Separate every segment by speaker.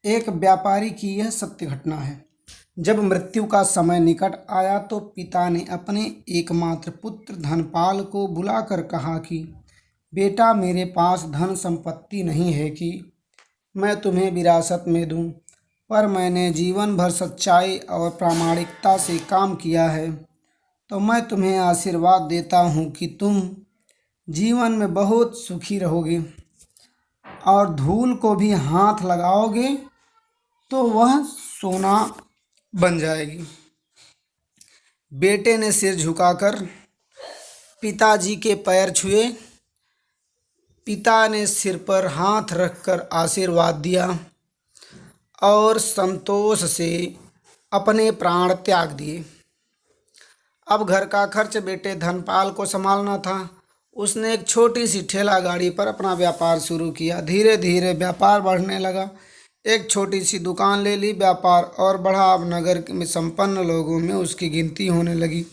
Speaker 1: एक व्यापारी की यह सत्य घटना है। जब मृत्यु का समय निकट आया तो पिता ने अपने एकमात्र पुत्र धनपाल को बुलाकर कहा कि बेटा, मेरे पास धन संपत्ति नहीं है कि मैं तुम्हें विरासत में दूं, पर मैंने जीवन भर सच्चाई और प्रामाणिकता से काम किया है, तो मैं तुम्हें आशीर्वाद देता हूँ कि तुम जीवन में बहुत सुखी रहोगे और धूल को भी हाथ लगाओगे तो वह सोना बन जाएगी। बेटे ने सिर झुकाकर पिताजी के पैर छुए। पिता ने सिर पर हाथ रखकर आशीर्वाद दिया और संतोष से अपने प्राण त्याग दिए। अब घर का खर्च बेटे धनपाल को संभालना था। उसने एक छोटी सी ठेला गाड़ी पर अपना व्यापार शुरू किया। धीरे धीरे व्यापार बढ़ने लगा। एक छोटी सी दुकान ले ली। व्यापार और बढ़ा। अब नगर में संपन्न लोगों में उसकी गिनती होने लगी।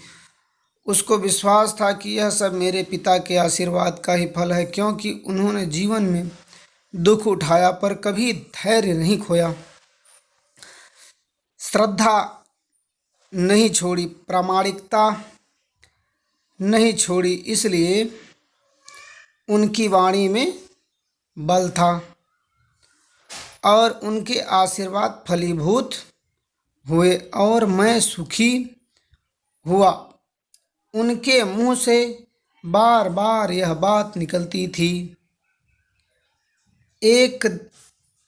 Speaker 1: उसको विश्वास था कि यह सब मेरे पिता के आशीर्वाद का ही फल है, क्योंकि उन्होंने जीवन में दुख उठाया पर कभी धैर्य नहीं खोया, श्रद्धा नहीं छोड़ी, प्रामाणिकता नहीं छोड़ी। इसलिए उनकी वाणी में बल था और उनके आशीर्वाद फलीभूत हुए और मैं सुखी हुआ। उनके मुंह से बार बार यह बात निकलती थी। एक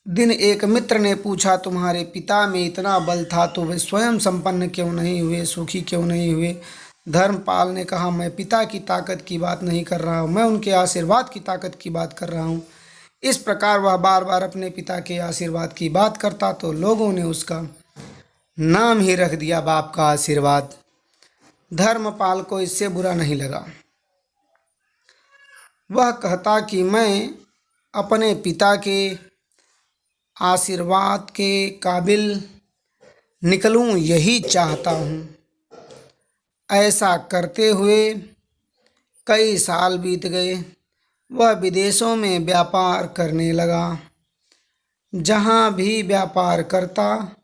Speaker 1: दिन एक मित्र ने पूछा, तुम्हारे पिता में इतना बल था तो वे स्वयं संपन्न क्यों नहीं हुए, सुखी क्यों नहीं हुए? धर्मपाल ने कहा, मैं पिता की ताकत की बात नहीं कर रहा हूँ, मैं उनके आशीर्वाद की ताकत की बात कर रहा हूँ। इस प्रकार वह बार बार अपने पिता के आशीर्वाद की बात करता तो लोगों ने उसका नाम ही रख दिया बाप का आशीर्वाद। धर्मपाल को इससे बुरा नहीं लगा। वह कहता कि मैं अपने पिता के आशीर्वाद के काबिल निकलूं, यही चाहता हूँ। ऐसा करते हुए कई साल बीत गए। वह विदेशों में व्यापार करने लगा। जहाँ भी व्यापार करता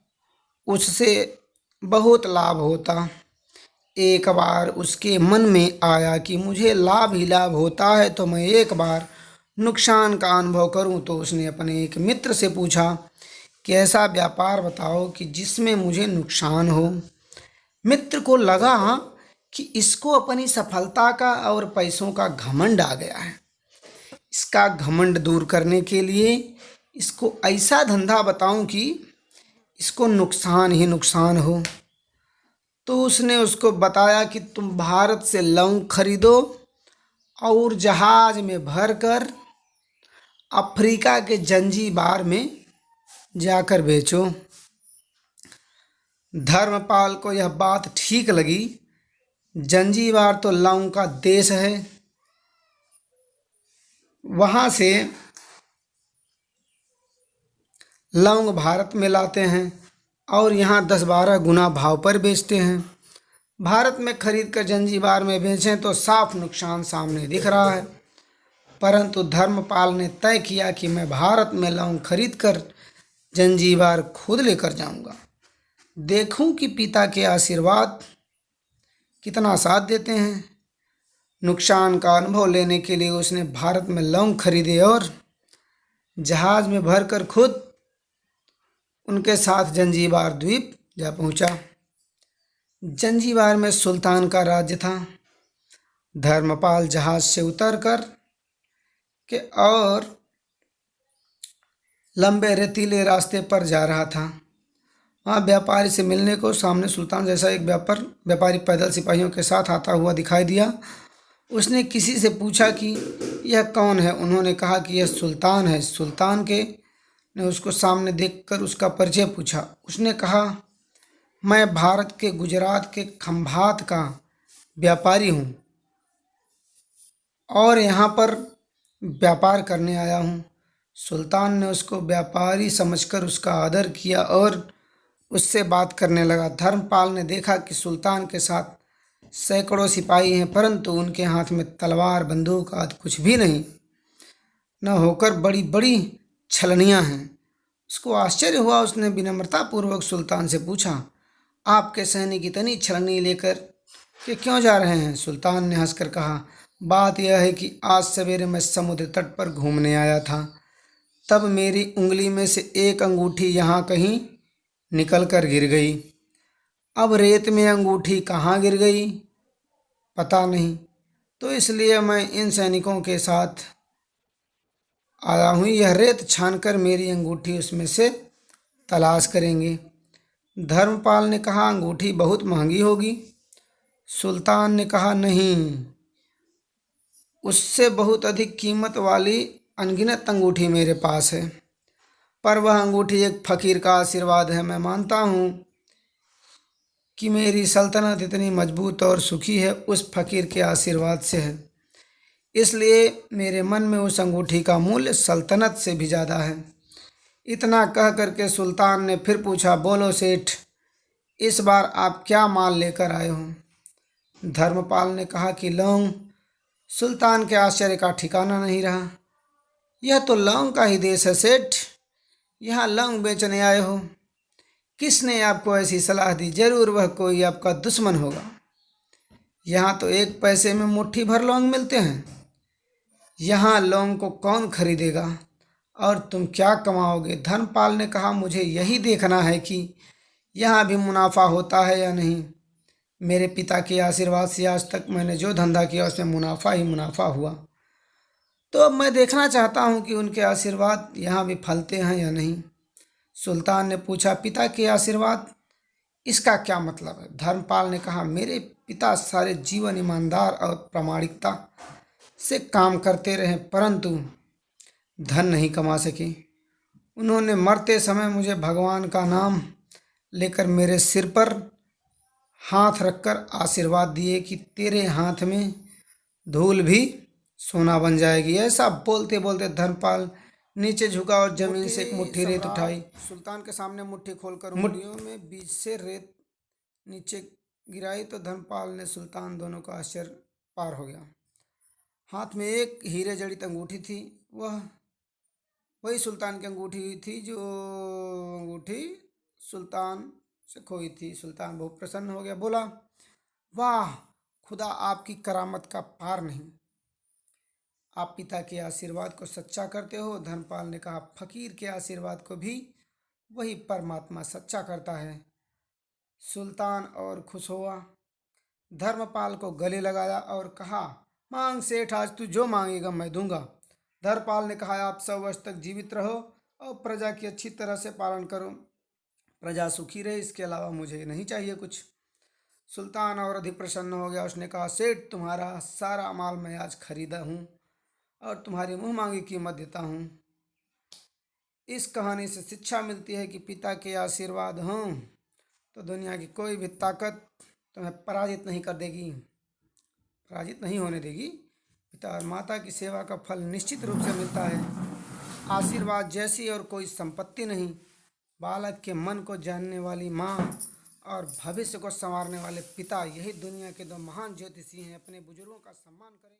Speaker 1: उससे बहुत लाभ होता। एक बार उसके मन में आया कि मुझे लाभ ही लाभ होता है तो मैं एक बार नुकसान का अनुभव करूं। तो उसने अपने एक मित्र से पूछा कि ऐसा व्यापार बताओ कि जिसमें मुझे नुकसान हो। मित्र को लगा कि इसको अपनी सफलता का और पैसों का घमंड आ गया है। इसका घमंड दूर करने के लिए इसको ऐसा धंधा बताऊं कि इसको नुकसान ही नुकसान हो। तो उसने उसको बताया कि तुम भारत से लौंग खरीदो और जहाज में भरकर अफ्रीका के जंजीबार में जाकर बेचो। धर्मपाल को यह बात ठीक लगी। जंजीबार तो लौंग का देश है, वहाँ से लौंग भारत में लाते हैं और यहाँ 10-12 गुना भाव पर बेचते हैं। भारत में खरीद कर जंजीबार में बेचें तो साफ नुकसान सामने दिख रहा है। परंतु धर्मपाल ने तय किया कि मैं भारत में लौंग खरीद कर जंजीबार खुद लेकर जाऊंगा। देखूं कि पिता के आशीर्वाद कितना साथ देते हैं। नुकसान का अनुभव लेने के लिए उसने भारत में लौंग खरीदे और जहाज में भरकर खुद उनके साथ जंजीबार द्वीप जा पहुंचा। जंजीबार में सुल्तान का राज्य था। धर्मपाल जहाज से उतरकर के और लंबे रेतीले रास्ते पर जा रहा था। वहाँ व्यापारी से मिलने को सामने सुल्तान जैसा एक व्यापारी पैदल सिपाहियों के साथ आता हुआ दिखाई दिया। उसने किसी से पूछा कि यह कौन है। उन्होंने कहा कि यह सुल्तान है। सुल्तान के ने उसको सामने देखकर उसका परिचय पूछा। उसने कहा, मैं भारत के गुजरात के खंभात का व्यापारी हूँ और यहाँ पर व्यापार करने आया हूँ। सुल्तान ने उसको व्यापारी समझकर उसका आदर किया और उससे बात करने लगा। धर्मपाल ने देखा कि सुल्तान के साथ सैकड़ों सिपाही हैं, परंतु उनके हाथ में तलवार, बंदूक आदि कुछ भी नहीं न होकर बड़ी बड़ी छलनियाँ हैं। उसको आश्चर्य हुआ। उसने विनम्रतापूर्वक सुल्तान से पूछा, आपके सैनिक इतनी छलनी लेकर के क्यों जा रहे हैं? सुल्तान ने हंसकर कहा, बात यह है कि आज सवेरे मैं समुद्र तट पर घूमने आया था, तब मेरी उंगली में से एक अंगूठी यहाँ कहीं निकल कर गिर गई। अब रेत में अंगूठी कहाँ गिर गई पता नहीं, तो इसलिए मैं इन सैनिकों के साथ आया हूँ। यह रेत छानकर मेरी अंगूठी उसमें से तलाश करेंगे। धर्मपाल ने कहा, अंगूठी बहुत महंगी होगी। सुल्तान ने कहा, नहीं, उससे बहुत अधिक कीमत वाली अनगिनत अंगूठी मेरे पास है, पर वह अंगूठी एक फकीर का आशीर्वाद है। मैं मानता हूँ कि मेरी सल्तनत इतनी मजबूत और सुखी है उस फकीर के आशीर्वाद से है, इसलिए मेरे मन में उस अंगूठी का मूल्य सल्तनत से भी ज़्यादा है। इतना कह करके सुल्तान ने फिर पूछा, बोलो सेठ, इस बार आप क्या माल लेकर आए हो? धर्मपाल ने कहा कि लौंग। सुल्तान के आश्चर्य का ठिकाना नहीं रहा। यह तो लौंग का ही देश है सेठ, यहाँ लौंग बेचने आए हो? किसने आपको ऐसी सलाह दी? जरूर वह कोई आपका दुश्मन होगा। यहाँ तो 1 पैसे में मुट्ठी भर लौंग मिलते हैं। यहाँ लौंग को कौन खरीदेगा और तुम क्या कमाओगे? धर्मपाल ने कहा, मुझे यही देखना है कि यहाँ भी मुनाफा होता है या नहीं। मेरे पिता के आशीर्वाद से आज तक मैंने जो धंधा किया उसमें मुनाफा ही मुनाफा हुआ, तो अब मैं देखना चाहता हूँ कि उनके आशीर्वाद यहाँ भी फलते हैं या नहीं। सुल्तान ने पूछा, पिता के आशीर्वाद, इसका क्या मतलब है? धर्मपाल ने कहा, मेरे पिता सारे जीवन ईमानदार और प्रामाणिकता से काम करते रहे, परंतु धन नहीं कमा सके। उन्होंने मरते समय मुझे भगवान का नाम लेकर मेरे सिर पर हाथ रखकर आशीर्वाद दिए कि तेरे हाथ में धूल भी सोना बन जाएगी। ऐसा बोलते बोलते धर्मपाल नीचे झुका और जमीन से एक मुट्ठी रेत उठाई। सुल्तान के सामने मुट्ठी खोलकर उंगलियों में बीच से रेत नीचे गिराई तो धर्मपाल ने सुल्तान दोनों का आश्चर्य पार हो गया। हाथ में एक हीरे जड़ित अंगूठी थी। वही सुल्तान की अंगूठी थी जो अंगूठी सुल्तान से खोई थी। सुल्तान बहुत प्रसन्न हो गया, बोला, वाह, खुदा आपकी करामत का पार नहीं, आप पिता के आशीर्वाद को सच्चा करते हो। धर्मपाल ने कहा, फकीर के आशीर्वाद को भी वही परमात्मा सच्चा करता है। सुल्तान और खुश हुआ, धर्मपाल को गले लगाया और कहा, मांग सेठ, आज तू जो मांगेगा मैं दूंगा। धर्मपाल ने कहा, आप 100 वर्ष तक जीवित रहो और प्रजा की अच्छी तरह से पालन करो, प्रजा सुखी रहे, इसके अलावा मुझे नहीं चाहिए कुछ। सुल्तान और अधिक प्रसन्न हो गया। उसने कहा, सेठ, तुम्हारा सारा माल मैं आज खरीदा हूँ और तुम्हारी मुँह मांगी कीमत देता हूँ। इस कहानी से शिक्षा मिलती है कि पिता के आशीर्वाद हों तो दुनिया की कोई भी ताकत तुम्हें पराजित नहीं कर देगी, पराजित नहीं होने देगी। पिता और माता की सेवा का फल निश्चित रूप से मिलता है। आशीर्वाद जैसी और कोई संपत्ति नहीं। बालक के मन को जानने वाली माँ और भविष्य को संवारने वाले पिता, यही दुनिया के 2 महान ज्योतिषी हैं। अपने बुजुर्गों का सम्मान करें।